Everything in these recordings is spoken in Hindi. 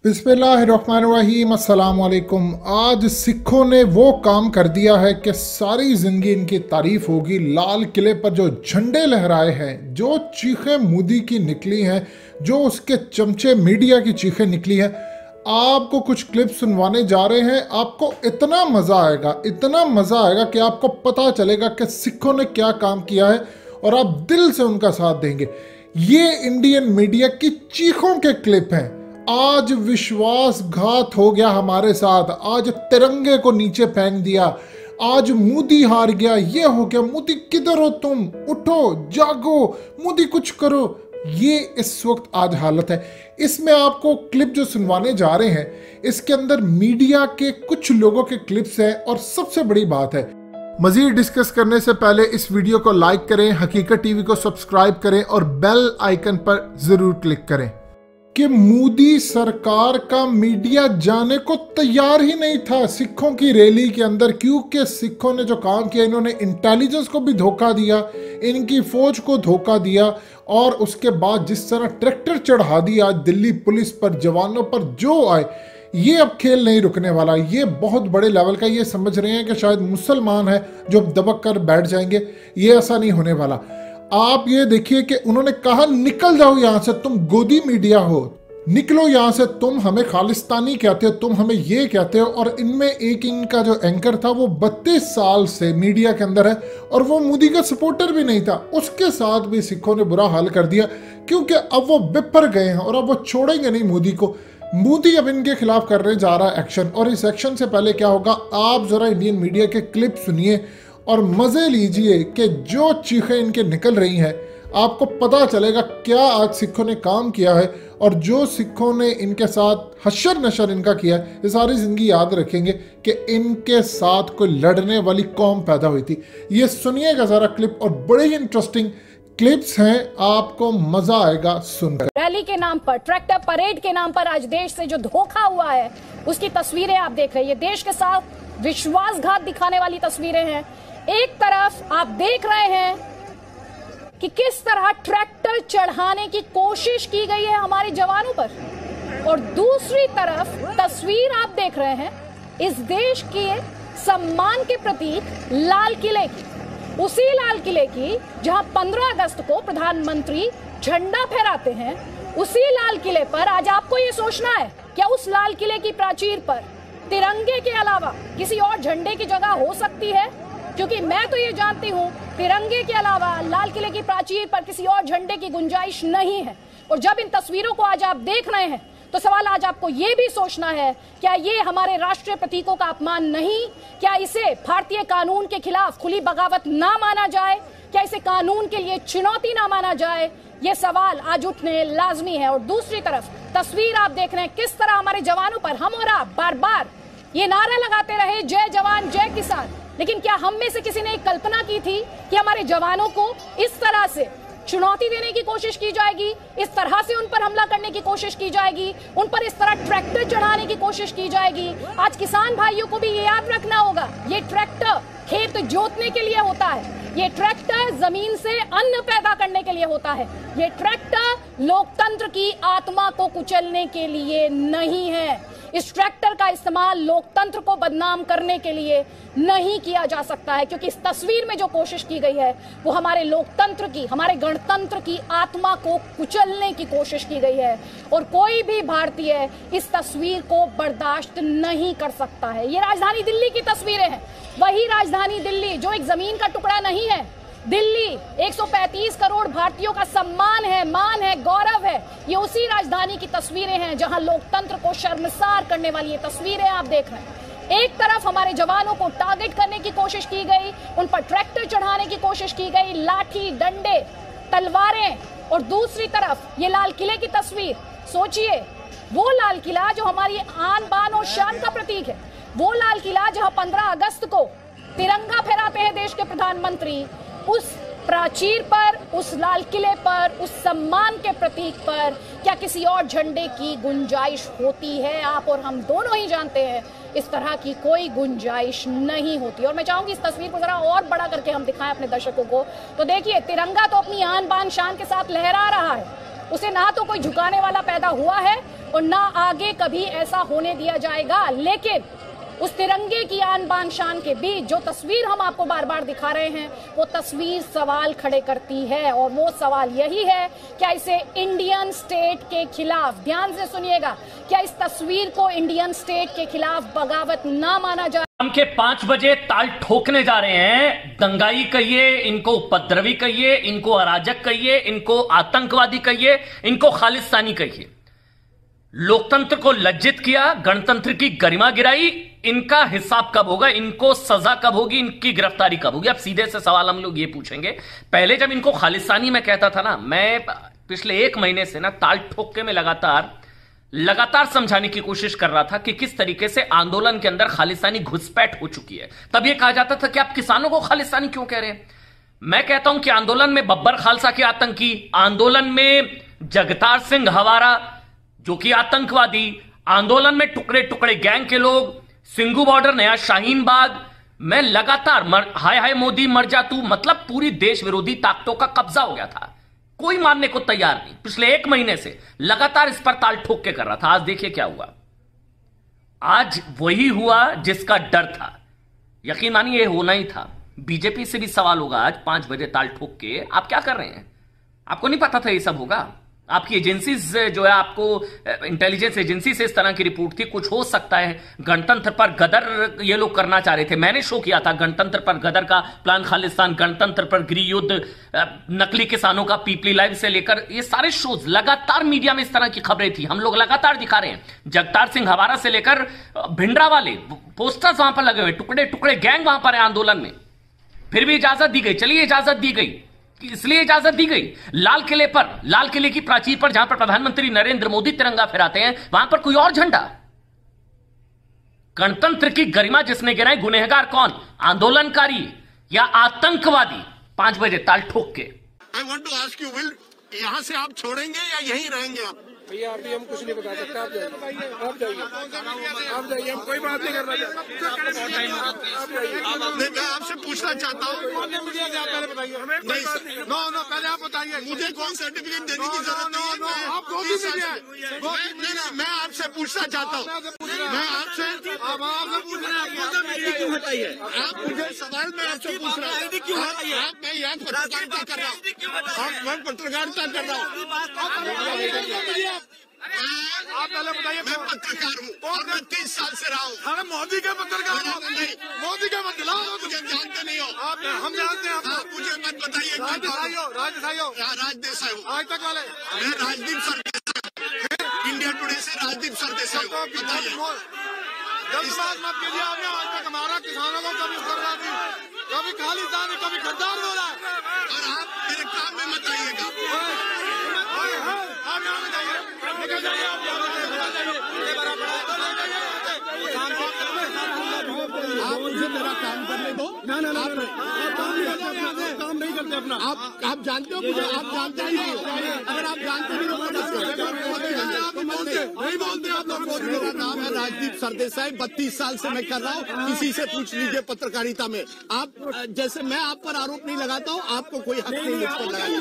बिस्मिल्लाहिर्रहमानिर्रहीम, अस्सलाम वालेकुम। आज सिखों ने वो काम कर दिया है कि सारी ज़िंदगी इनकी तारीफ होगी। लाल किले पर जो झंडे लहराए हैं, जो चीखें मोदी की निकली हैं, जो उसके चमचे मीडिया की चीखें निकली हैं, आपको कुछ क्लिप सुनवाने जा रहे हैं। आपको इतना मज़ा आएगा, इतना मज़ा आएगा कि आपको पता चलेगा कि सिखों ने क्या काम किया है और आप दिल से उनका साथ देंगे। ये इंडियन मीडिया की चीखों के क्लिप हैं। आज विश्वासघात हो गया हमारे साथ, आज तिरंगे को नीचे फेंक दिया, आज मोदी हार गया, ये हो गया। मोदी किधर हो तुम? उठो, जागो, मोदी कुछ करो। ये इस वक्त आज हालत है। इसमें आपको क्लिप जो सुनवाने जा रहे हैं, इसके अंदर मीडिया के कुछ लोगों के क्लिप्स हैं और सबसे बड़ी बात है, मजीद डिस्कस करने से पहले इस वीडियो को लाइक करें, हकीकत टीवी को सब्सक्राइब करें और बेल आइकन पर जरूर क्लिक करें कि मोदी सरकार का मीडिया जाने को तैयार ही नहीं था सिखों की रैली के अंदर, क्योंकि सिखों ने जो काम किया, इन्होंने इंटेलिजेंस को भी धोखा दिया, इनकी फौज को धोखा दिया और उसके बाद जिस तरह ट्रैक्टर चढ़ा दिया दिल्ली पुलिस पर, जवानों पर जो आए, ये अब खेल नहीं रुकने वाला। ये बहुत बड़े लेवल का, ये समझ रहे हैं कि शायद मुसलमान है जो दबक कर बैठ जाएंगे। ये ऐसा नहीं होने वाला। आप ये देखिए कि उन्होंने कहा निकल जाओ यहां से, तुम गोदी मीडिया हो, निकलो यहां से, तुम हमें खालिस्तानी कहते हो, तुम हमें ये कहते हो। और इनमें एक इनका जो एंकर था वो 32 साल से मीडिया के अंदर है और वो मोदी का सपोर्टर भी नहीं था। उसके साथ भी सिखों ने बुरा हाल कर दिया, क्योंकि अब वो बिफर गए हैं और अब वो छोड़ेंगे नहीं मोदी को। मोदी अब इनके खिलाफ करने जा रहा है एक्शन, और इस एक्शन से पहले क्या होगा, आप जरा इंडियन मीडिया के क्लिप सुनिए और मजे लीजिए कि जो चीखें इनके निकल रही हैं, आपको पता चलेगा क्या आज सिखों ने काम किया है और जो सिखों ने इनके साथ हशर नशर इनका किया है। ये सारी जिंदगी याद रखेंगे कि इनके साथ कोई लड़ने वाली कौम पैदा हुई थी। ये सुनिएगा जरा क्लिप, और बड़े ही इंटरेस्टिंग क्लिप्स हैं, आपको मजा आएगा सुनकर। रैली के नाम पर, ट्रैक्टर परेड के नाम पर आज देश से जो धोखा हुआ है, उसकी तस्वीरें आप देख रहे हैं। देश के साथ विश्वासघात दिखाने वाली तस्वीरें हैं। एक तरफ आप देख रहे हैं कि किस तरह ट्रैक्टर चढ़ाने की कोशिश की गई है हमारे जवानों पर, और दूसरी तरफ तस्वीर आप देख रहे हैं इस देश के सम्मान के प्रतीक लाल किले की, उसी लाल किले की जहां 15 अगस्त को प्रधानमंत्री झंडा फहराते हैं। उसी लाल किले पर आज आपको ये सोचना है, क्या उस लाल किले की प्राचीर पर तिरंगे के अलावा किसी और झंडे की जगह हो सकती है? क्योंकि मैं तो ये जानती हूँ तिरंगे के अलावा लाल किले की प्राचीर पर किसी और झंडे की गुंजाइश नहीं है। और जब इन तस्वीरों को आज आप देख रहे हैं तो सवाल आज आपको ये भी सोचना है, क्या ये हमारे राष्ट्रीय प्रतीकों का अपमान नहीं? क्या इसे भारतीय कानून के खिलाफ खुली बगावत ना माना जाए? क्या इसे कानून के लिए चुनौती ना माना जाए? ये सवाल आज उठने लाजमी है। और दूसरी तरफ तस्वीर आप देख रहे हैं किस तरह हमारे जवानों पर हम और आप बार बार ये नारा लगाते रहे, जय जवान जय किसान। लेकिन क्या हम में से किसी ने एक कल्पना की थी कि हमारे जवानों को इस तरह से चुनौती देने की कोशिश की जाएगी, इस तरह से उन पर हमला करने की कोशिश की जाएगी, उन पर इस तरह ट्रैक्टर चढ़ाने की कोशिश की जाएगी? आज किसान भाइयों को भी ये याद रखना होगा, ये ट्रैक्टर खेत जोतने के लिए होता है, ये ट्रैक्टर जमीन से अन्न पैदा करने के लिए होता है, ये ट्रैक्टर लोकतंत्र की आत्मा को कुचलने के लिए नहीं है। इस ट्रैक्टर का इस्तेमाल लोकतंत्र को बदनाम करने के लिए नहीं किया जा सकता है, क्योंकि इस तस्वीर में जो कोशिश की गई है वो हमारे लोकतंत्र की, हमारे गणतंत्र की आत्मा को कुचलने की कोशिश की गई है। और कोई भी भारतीय इस तस्वीर को बर्दाश्त नहीं कर सकता है। ये राजधानी दिल्ली की तस्वीरें हैं, वही राजधानी दिल्ली जो एक जमीन का टुकड़ा नहीं है। दिल्ली 135 करोड़ भारतीयों का सम्मान है, मान है, गौरव है। ये उसी राजधानी की तस्वीरें हैं जहां लोकतंत्र को शर्मसार करने वाली ये तस्वीरें आप देख रहे हैं। एक तरफ हमारे जवानों को टारगेट करने की कोशिश की गई, उन पर ट्रैक्टर चढ़ाने की कोशिश की गई, लाठी, डंडे, तलवारें, और दूसरी तरफ ये लाल किले की तस्वीर। सोचिए, वो लाल किला जो हमारी आन बान और शान का प्रतीक है, वो लाल किला जहां 15 अगस्त को तिरंगा फहराते हैं देश के प्रधानमंत्री, उस प्राचीर पर, उस लाल किले पर, उस सम्मान के प्रतीक पर क्या किसी और झंडे की गुंजाइश होती है? आप और हम दोनों ही जानते हैं इस तरह की कोई गुंजाइश नहीं होती। और मैं चाहूंगी इस तस्वीर को जरा और बड़ा करके हम दिखाएं अपने दर्शकों को। तो देखिए, तिरंगा तो अपनी आन बान शान के साथ लहरा रहा है, उसे ना तो कोई झुकाने वाला पैदा हुआ है और ना आगे कभी ऐसा होने दिया जाएगा। लेकिन उस तिरंगे की आन बान शान के बीच जो तस्वीर हम आपको बार बार दिखा रहे हैं, वो तस्वीर सवाल खड़े करती है। और वो सवाल यही है, क्या इसे इंडियन स्टेट के खिलाफ, ध्यान से सुनिएगा, क्या इस तस्वीर को इंडियन स्टेट के खिलाफ बगावत ना माना जाए? शाम के 5 बजे ताल ठोकने जा रहे हैं। दंगाई कहिए, इनको उपद्रवी कहिए, इनको अराजक कहिए, इनको आतंकवादी कहिए, इनको खालिस्तानी कहिए। लोकतंत्र को लज्जित किया, गणतंत्र की गरिमा गिराई। इनका हिसाब कब होगा, इनको सजा कब होगी, इनकी गिरफ्तारी कब होगी? अब सीधे से सवाल हम लोग ये पूछेंगे। पहले जब इनको खालिस्तानी में कहता था ना, मैं पिछले 1 महीने से ना ताल ठोक के में लगातार समझाने की कोशिश कर रहा था कि किस तरीके से आंदोलन के अंदर खालिस्तानी घुसपैठ हो चुकी है। तब यह कहा जाता था कि आप किसानों को खालिस्तानी क्यों कह रहे हैं? मैं कहता हूं कि आंदोलन में बब्बर खालसा के आतंकी, आंदोलन में जगतार सिंह हवारा जो कि आतंकवादी, आंदोलन में टुकड़े टुकड़े गैंग के लोग, सिंगू बॉर्डर, नया शाहीन बाग, मैं लगातार हाय हाय मोदी मर जा तू, मतलब पूरी देश विरोधी ताकतों का कब्जा हो गया था। कोई मानने को तैयार नहीं। पिछले 1 महीने से लगातार इस पर ताल ठोक के कर रहा था। आज देखिए क्या हुआ। आज वही हुआ जिसका डर था। यकीन मानिए ये होना ही था। बीजेपी से भी सवाल होगा आज 5 बजे ताल ठोक के, आप क्या कर रहे हैं? आपको नहीं पता था ये सब होगा? आपकी एजेंसीज जो है, आपको इंटेलिजेंस एजेंसी से इस तरह की रिपोर्ट थी। कुछ हो सकता है गणतंत्र पर गदर ये लोग करना चाह रहे थे। मैंने शो किया था गणतंत्र पर गदर का प्लान खालिस्तान, गणतंत्र पर गृह युद्ध, नकली किसानों का पीपली लाइव से लेकर ये सारे शोज लगातार मीडिया में इस तरह की खबरें थी। हम लोग लगातार दिखा रहे हैं। जगतार सिंह हवारा से लेकर भिंडरा वाले पोस्टर्स वहां पर लगे हुए, टुकड़े टुकड़े गैंग वहां पर है आंदोलन में। फिर भी इजाजत दी गई। चलिए इजाजत दी गई, इसलिए इजाजत दी गई। लाल किले की प्राचीर पर जहां पर प्रधानमंत्री नरेंद्र मोदी तिरंगा फहराते हैं, वहां पर कोई और झंडा। गणतंत्र की गरिमा जिसने गिराई, गुनहगार कौन? आंदोलनकारी या आतंकवादी? 5 बजे ताल ठोक के। I want to ask you, will यहां से आप छोड़ेंगे या यहीं रहेंगे आप? भैया अभी हम कुछ नहीं बता सकते। आप जाइए, हम कोई बात नहीं कर रहे। मैं आपसे पूछना चाहता हूँ, पहले आप बताइए मुझे कौन सर्टिफिकेट देने की जरूरत नहीं। मैं आपसे पूछना चाहता हूँ, मैं आपसे आप मुझे सवाल में आपसे पूछ रहा हूँ। मैं यहाँ पत्रकारिता कर रहा हूँ, मैं पत्रकारिता कर रहा हूँ। आप पहले बताइए। मैं पत्रकार हूँ और मैं 30 साल से रहा हूँ। अरे मोदी के पत्रकार नहीं, मोदी के मत दिलाओ, मुझे जानते नहीं हो आप। हम जानते हैं आप मुझे मत बताइए। राजदेसाई हूँ आज तक वाले। मैं राजदीप सरदेसाई, इंडिया टुडे से राजदीप सरदेसाई हूँ। बताइए, बात मत कीजिए। आपने आज तक हमारा किसानों को कभी कभी खालिस्तानी, कभी गद्दार बोला है। और आप मेरे काम में मत आइएगा। आप मुझे मेरा काम करने दो। काम नहीं करते अपना। आप जानते हो मुझे, आप जानते नहीं हो। अगर आप जानते नहीं नहीं बोलते आप लोग। मेरा नाम है राजदीप सरदेसाई, 32 साल से मैं कर रहा हूँ। किसी से पूछ लीजिए पत्रकारिता में। आप जैसे मैं आप पर आरोप नहीं लगाता हूँ, आपको कोई हक नहीं इस पर लगाने।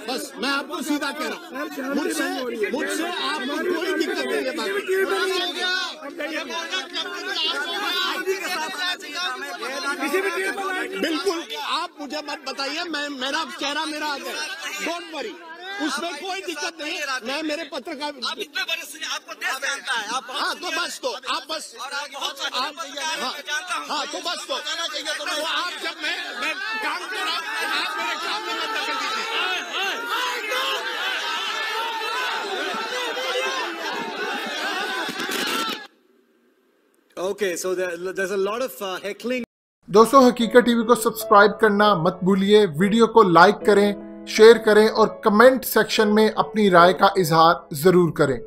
बस मैं आपको सीधा कह रहा हूँ, मुझसे आपको कोई दिक्कत नहीं है। बिल्कुल, आप मुझे मत बताइए। मेरा चेहरा मेरा आ गया, डोंट वरी, उसमें कोई दिक्कत नहीं। मैं मेरे पत्रकार आपको देश जानता है आप। हाँ तो बस, तो आप बस, हाँ तो बस, तो आप जब मैं काम कर रहा हूँ, आप मेरे काम में मत दखल दीजिए। Okay, so there's a lot of heckling. दोस्तों, हकीकत टीवी को सब्सक्राइब करना मत भूलिए। वीडियो को लाइक करें, शेयर करें और कमेंट सेक्शन में अपनी राय का इजहार जरूर करें।